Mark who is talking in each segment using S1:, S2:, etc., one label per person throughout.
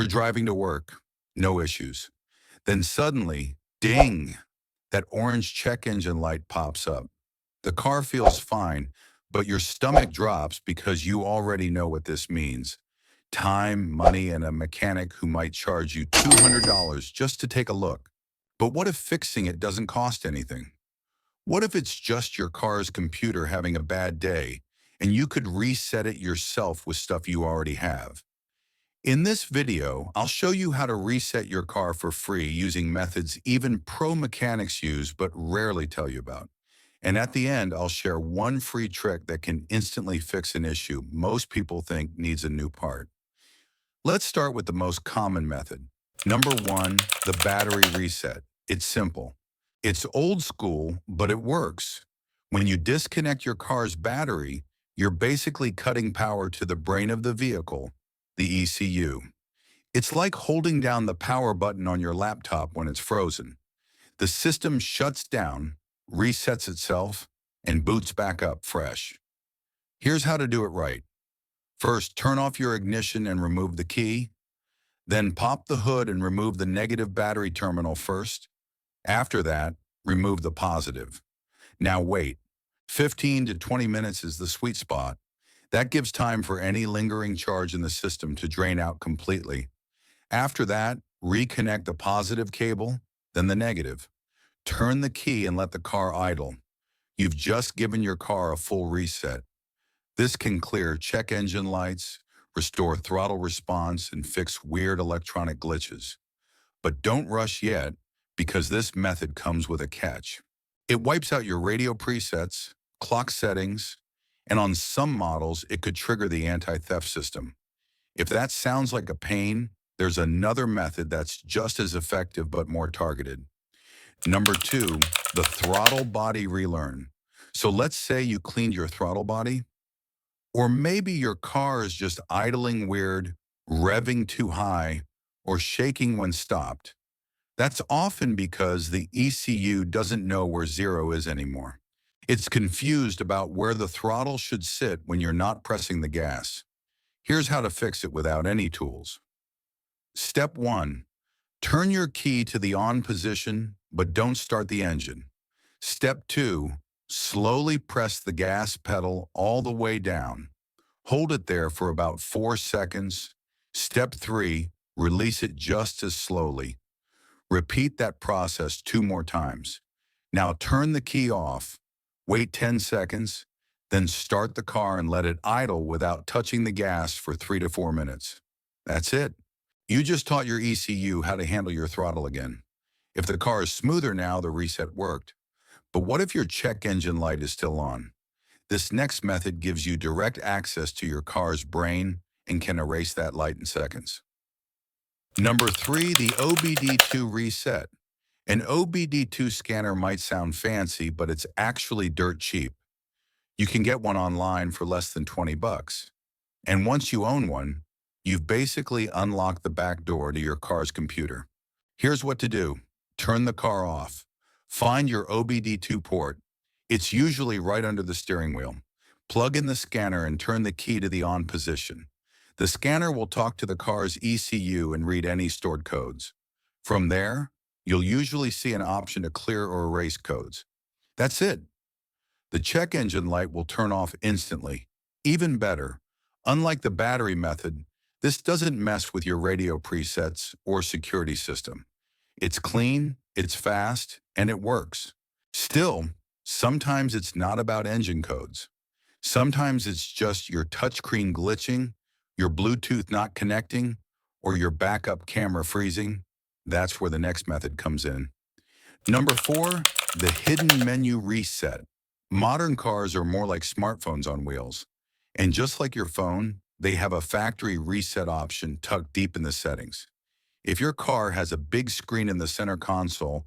S1: You're driving to work, no issues. Then suddenly, ding, that orange check engine light pops up. The car feels fine, but your stomach drops because you already know what this means. Time, money, and a mechanic who might charge you $200 just to take a look. But what if fixing it doesn't cost anything? What if it's just your car's computer having a bad day and you could reset it yourself with stuff you already have? In this video, I'll show you how to reset your car for free using methods even pro mechanics use but rarely tell you about. And at the end, I'll share one free trick that can instantly fix an issue most people think needs a new part. Let's start with the most common method. Number one, the battery reset. It's simple. It's old school, but it works. When you disconnect your car's battery, you're basically cutting power to the brain of the vehicle, the ECU. It's like holding down the power button on your laptop when it's frozen. The system shuts down, resets itself, and boots back up fresh. Here's how to do it right. First, turn off your ignition and remove the key. Then pop the hood and remove the negative battery terminal first. After that, remove the positive. Now wait. 15 to 20 minutes is the sweet spot. That gives time for any lingering charge in the system to drain out completely. After that, reconnect the positive cable, then the negative. Turn the key and let the car idle. You've just given your car a full reset. This can clear check engine lights, restore throttle response, and fix weird electronic glitches. But don't rush yet, because this method comes with a catch. It wipes out your radio presets, clock settings, and on some models, it could trigger the anti-theft system. If that sounds like a pain, there's another method that's just as effective but more targeted. Number two, the throttle body relearn. So let's say you cleaned your throttle body, or maybe your car is just idling weird, revving too high, or shaking when stopped. That's often because the ECU doesn't know where zero is anymore. It's confused about where the throttle should sit when you're not pressing the gas. Here's how to fix it without any tools. Step 1. Turn your key to the on position, but don't start the engine. Step 2. Slowly press the gas pedal all the way down. Hold it there for about 4 seconds. Step 3. Release it just as slowly. Repeat that process 2 more times. Now turn the key off. Wait 10 seconds, then start the car and let it idle without touching the gas for 3 to 4 minutes. That's it. You just taught your ECU how to handle your throttle again. If the car is smoother now, the reset worked. But what if your check engine light is still on? This next method gives you direct access to your car's brain and can erase that light in seconds. Number 3, the OBD2 reset. An OBD2 scanner might sound fancy, but it's actually dirt cheap. You can get one online for less than 20 bucks. And once you own one, you've basically unlocked the back door to your car's computer. Here's what to do. Turn the car off. Find your OBD2 port. It's usually right under the steering wheel. Plug in the scanner and turn the key to the on position. The scanner will talk to the car's ECU and read any stored codes. From there, you'll usually see an option to clear or erase codes. That's it. The check engine light will turn off instantly. Even better, unlike the battery method, this doesn't mess with your radio presets or security system. It's clean, it's fast, and it works. Still, sometimes it's not about engine codes. Sometimes it's just your touchscreen glitching, your Bluetooth not connecting, or your backup camera freezing. That's where the next method comes in. Number 4, the hidden menu reset. Modern cars are more like smartphones on wheels. And just like your phone, they have a factory reset option tucked deep in the settings. If your car has a big screen in the center console,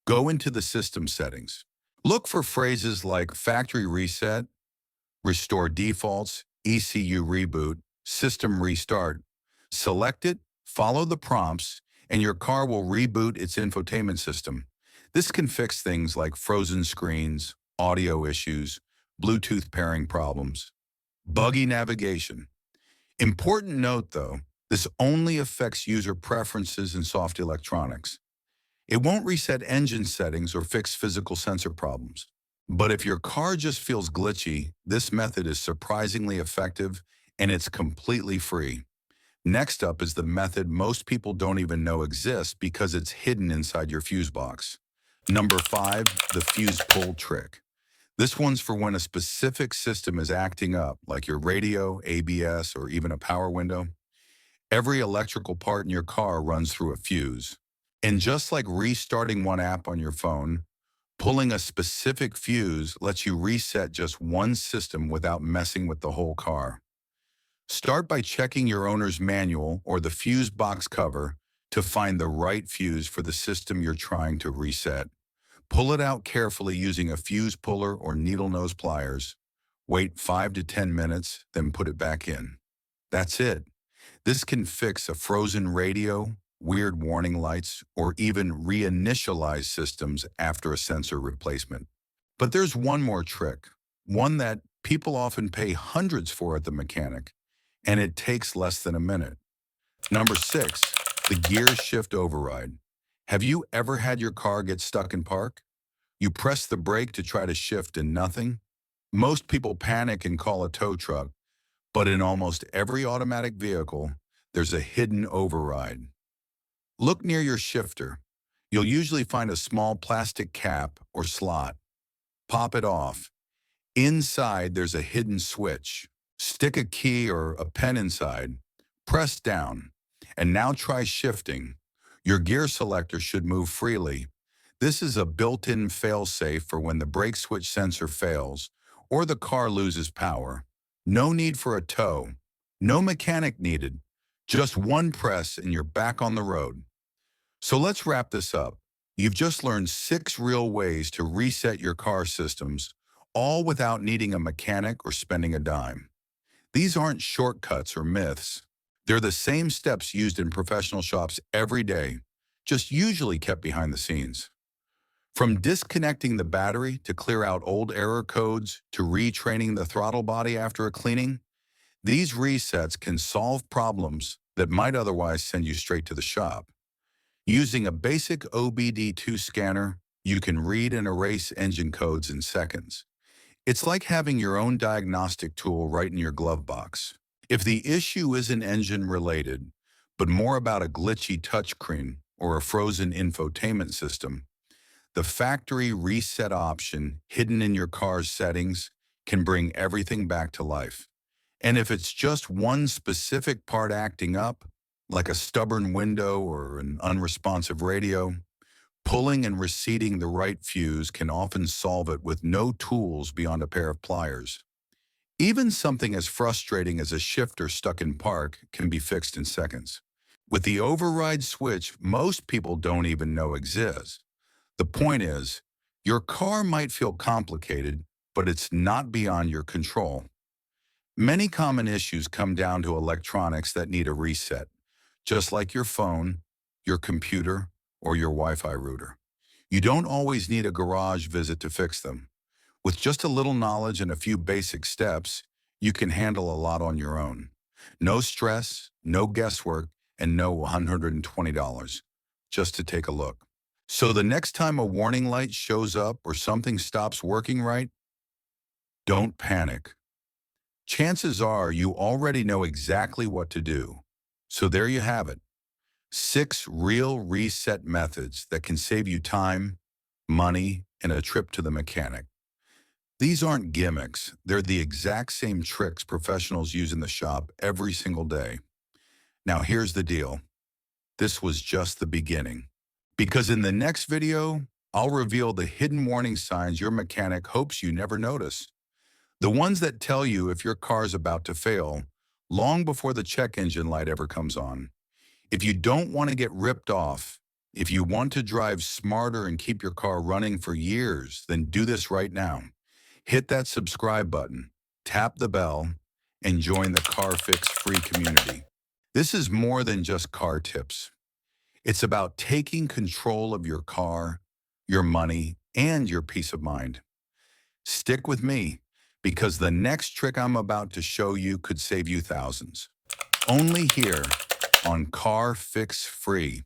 S1: go into the system settings. Look for phrases like factory reset, restore defaults, ECU reboot, system restart. Select it, follow the prompts, and your car will reboot its infotainment system. This can fix things like frozen screens, audio issues, Bluetooth pairing problems, buggy navigation. Important note though, This only affects user preferences and soft electronics. It won't reset engine settings or fix physical sensor problems. But if your car just feels glitchy, this method is surprisingly effective and it's completely free. Next up is the method most people don't even know exists because it's hidden inside your fuse box. Number 5, the fuse pull trick. This one's for when a specific system is acting up, like your radio, ABS, or even a power window. Every electrical part in your car runs through a fuse. And just like restarting one app on your phone, pulling a specific fuse lets you reset just one system without messing with the whole car. Start by checking your owner's manual or the fuse box cover to find the right fuse for the system you're trying to reset. Pull it out carefully using a fuse puller or needle nose pliers. Wait 5 to 10 minutes, then put it back in. That's it. This can fix a frozen radio, weird warning lights, or even reinitialize systems after a sensor replacement. But there's one more trick, one that people often pay hundreds for at the mechanic, and it takes less than a minute. Number 6, the gear shift override. Have you ever had your car get stuck in park? You press the brake to try to shift and nothing? Most people panic and call a tow truck, but in almost every automatic vehicle, there's a hidden override. Look near your shifter. You'll usually find a small plastic cap or slot. Pop it off. Inside, there's a hidden switch. Stick a key or a pen inside. Press down. And now try shifting. Your gear selector should move freely. This is a built-in fail-safe for when the brake switch sensor fails or the car loses power. No need for a tow. No mechanic needed. Just one press and you're back on the road. So let's wrap this up. You've just learned 6 real ways to reset your car systems, all without needing a mechanic or spending a dime. These aren't shortcuts or myths. They're the same steps used in professional shops every day, just usually kept behind the scenes. From disconnecting the battery to clear out old error codes to retraining the throttle body after a cleaning, these resets can solve problems that might otherwise send you straight to the shop. Using a basic OBD2 scanner, you can read and erase engine codes in seconds. It's like having your own diagnostic tool right in your glove box. If the issue isn't engine-related, but more about a glitchy touchscreen or a frozen infotainment system, the factory reset option hidden in your car's settings can bring everything back to life. And if it's just one specific part acting up, like a stubborn window or an unresponsive radio, pulling and reseating the right fuse can often solve it with no tools beyond a pair of pliers. Even something as frustrating as a shifter stuck in park can be fixed in seconds. With the override switch, most people don't even know exists. The point is, your car might feel complicated, but it's not beyond your control. Many common issues come down to electronics that need a reset, just like your phone, your computer, or your Wi-Fi router. You don't always need a garage visit to fix them. With just a little knowledge and a few basic steps, you can handle a lot on your own. No stress, no guesswork, and no $120 just to take a look. So the next time a warning light shows up or something stops working right, don't panic. Chances are you already know exactly what to do. So there you have it. 6 real reset methods that can save you time, money, and a trip to the mechanic. These aren't gimmicks. They're the exact same tricks professionals use in the shop every single day. Now here's the deal. This was just the beginning. Because in the next video, I'll reveal the hidden warning signs your mechanic hopes you never notice. The ones that tell you if your car's about to fail, long before the check engine light ever comes on. If you don't want to get ripped off, if you want to drive smarter and keep your car running for years, then do this right now. Hit that subscribe button, tap the bell, and join the Car Fix free community. This is more than just car tips. It's about taking control of your car, your money, and your peace of mind. Stick with me, because the next trick I'm about to show you could save you thousands. Only here on Car Fix Free.